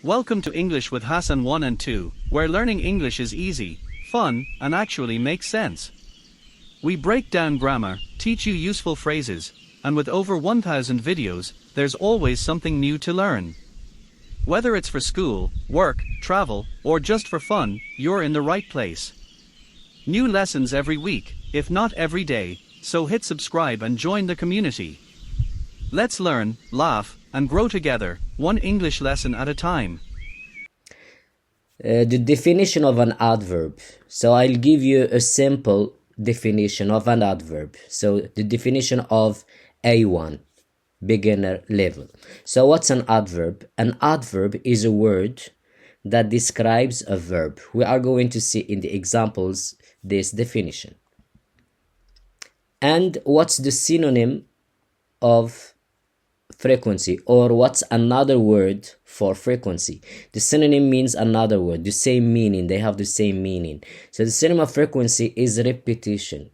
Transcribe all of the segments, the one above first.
Welcome to English with Hassane 1 and 2, where learning English is easy, fun, and actually makes sense. We break down grammar, teach you useful phrases, and with over 1,000 videos, there's always something new to learn. Whether it's for school, work, travel, or just for fun, you're in the right place. New lessons every week, if not every day, so hit subscribe and join the community. Let's learn, laugh, and grow together, one English lesson at a time. The definition of an adverb. So I'll give you a simple definition of an adverb. So the definition of A1, beginner level. So what's an adverb? An adverb is a word that describes a verb. We are going to see in the examples this definition. And what's the synonym of frequency, or what's another word for frequency? The synonym means another word, the same meaning, they have the same meaning. So the synonym of frequency is repetition.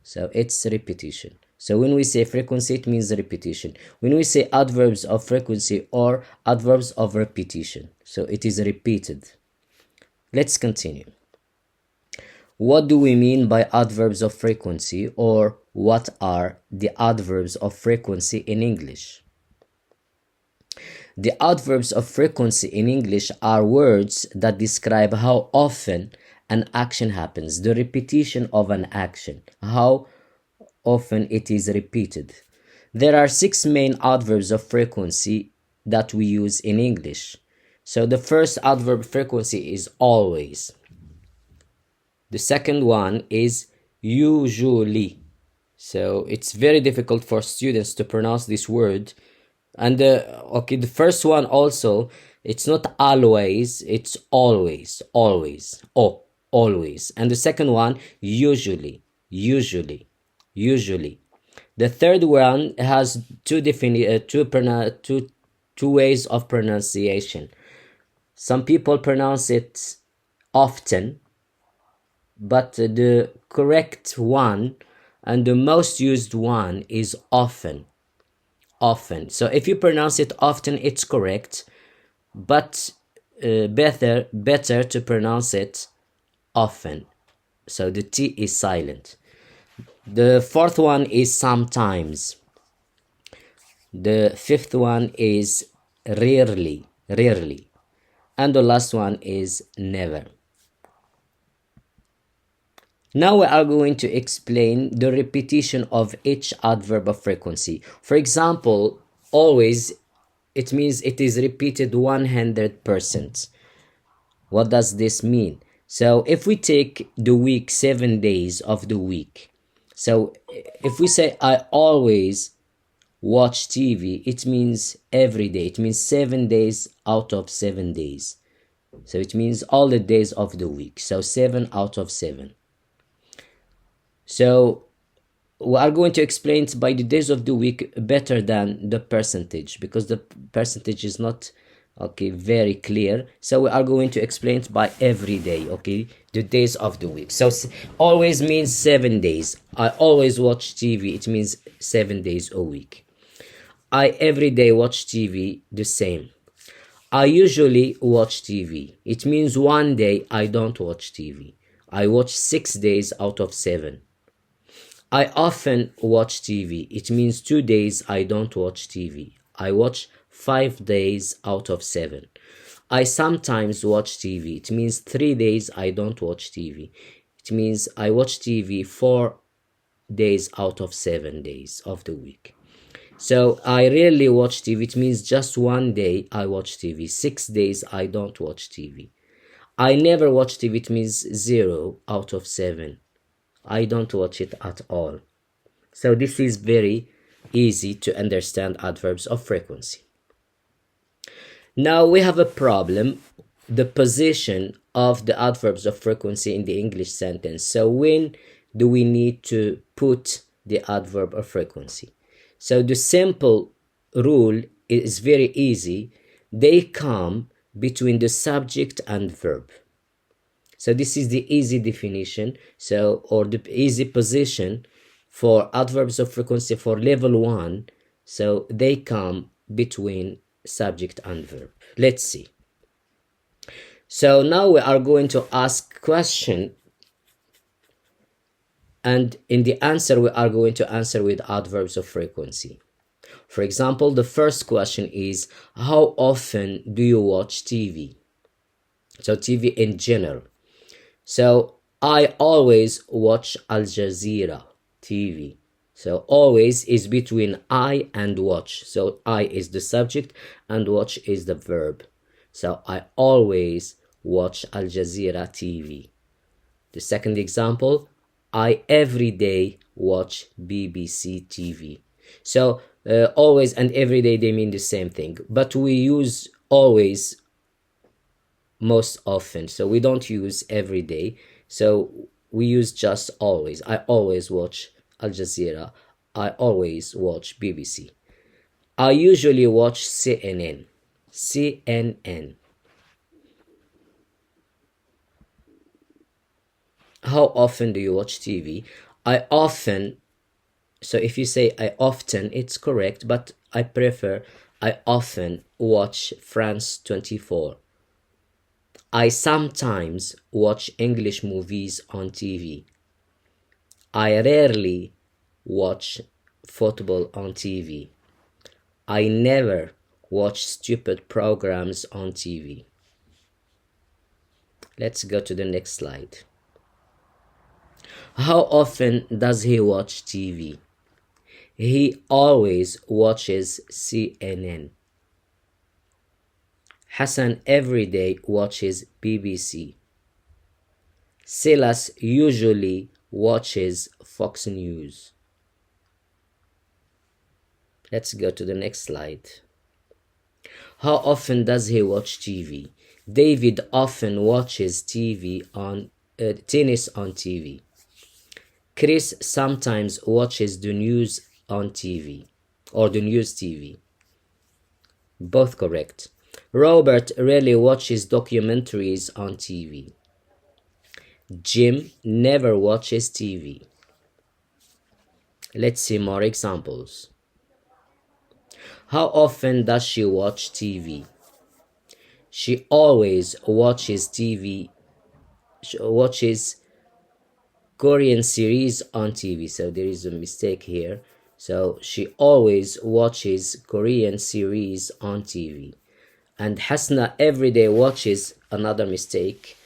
So it's repetition. So when we say frequency, it means repetition. When we say adverbs of frequency or adverbs of repetition, so it is repeated. Let's continue. What do we mean by adverbs of frequency, or what are the adverbs of frequency in English? The adverbs of frequency in English are words that describe how often an action happens, the repetition of an action, how often it is repeated. There are 6 main adverbs of frequency that we use in English. So the first adverb of frequency is always. The second one is usually. So it's very difficult for students to pronounce this word. And the first one also, it's not always, it's always, always, always. And the second one, usually. The third one has two ways of pronunciation. Some people pronounce it often, but the correct one and the most used one is often. So if you pronounce it often, it's correct, but better to pronounce it often. So the T is silent. The fourth one is sometimes. The fifth one is rarely. And the last one is never. Now we are going to explain the repetition of each adverb of frequency. For example, always, it means it is repeated 100%. What does this mean? So if we take the week, 7 days of the week. So if we say I always watch TV, it means every day. It means 7 days out of 7 days. So it means all the days of the week. So 7 out of 7. So we are going to explain it by the days of the week better than the percentage, because the percentage is not very clear. So we are going to explain it by every day, the days of the week. So always means 7 days. I always watch TV, it means 7 days a week. I every day watch TV, the same. I usually watch TV, it means 1 day I don't watch TV. I watch 6 days out of 7. I often watch TV. It means 2 days I don't watch TV. I watch 5 days out of 7. I sometimes watch TV. It means 3 days I don't watch TV. It means I watch TV 4 days out of 7 days of the week. So I rarely watch TV. It means just 1 day I watch TV. 6 days I don't watch TV. I never watch TV. It means 0 out of 7. I don't watch it at all. So this is very easy to understand adverbs of frequency. Now we have a problem, the position of the adverbs of frequency in the English sentence. So when do we need to put the adverb of frequency? So the simple rule is very easy. They come between the subject and verb. So this is the easy definition, or the easy position for adverbs of frequency for level 1. So they come between subject and verb. Let's see. So now we are going to ask question, and in the answer we are going to answer with adverbs of frequency. For example, the first question is, how often do you watch TV? So TV in general. So I always watch Al Jazeera TV. So always is between I and watch. So I is the subject and watch is the verb. So I always watch Al Jazeera TV. The second example, I every day watch BBC TV. So always and every day, they mean the same thing, but we use always most often. So we don't use every day. So we use just always. I always watch Al Jazeera. I always watch BBC. I usually watch CNN. CNN. How often do you watch TV? I often. So if you say I often, it's correct, but I prefer I often watch France 24. I sometimes watch English movies on TV. I rarely watch football on TV. I never watch stupid programs on TV. Let's go to the next slide. How often does he watch TV? He always watches CNN. Hassane every day watches BBC. Silas usually watches Fox News. Let's go to the next slide. How often does he watch TV? David often watches tennis on TV. Chris sometimes watches the news on TV or the news TV. Both correct. Robert rarely watches documentaries on TV. Jim never watches TV. Let's see more examples. How often does she watch TV? She always watches TV. She watches Korean series on TV. So there is a mistake here. So she always watches Korean series on TV. And Hasna every day watches, another mistake.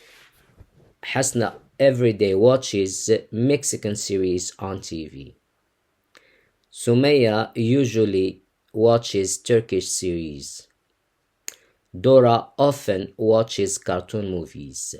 Hasna every day watches Mexican series on TV. Sumaya usually watches Turkish series. Dora often watches cartoon movies.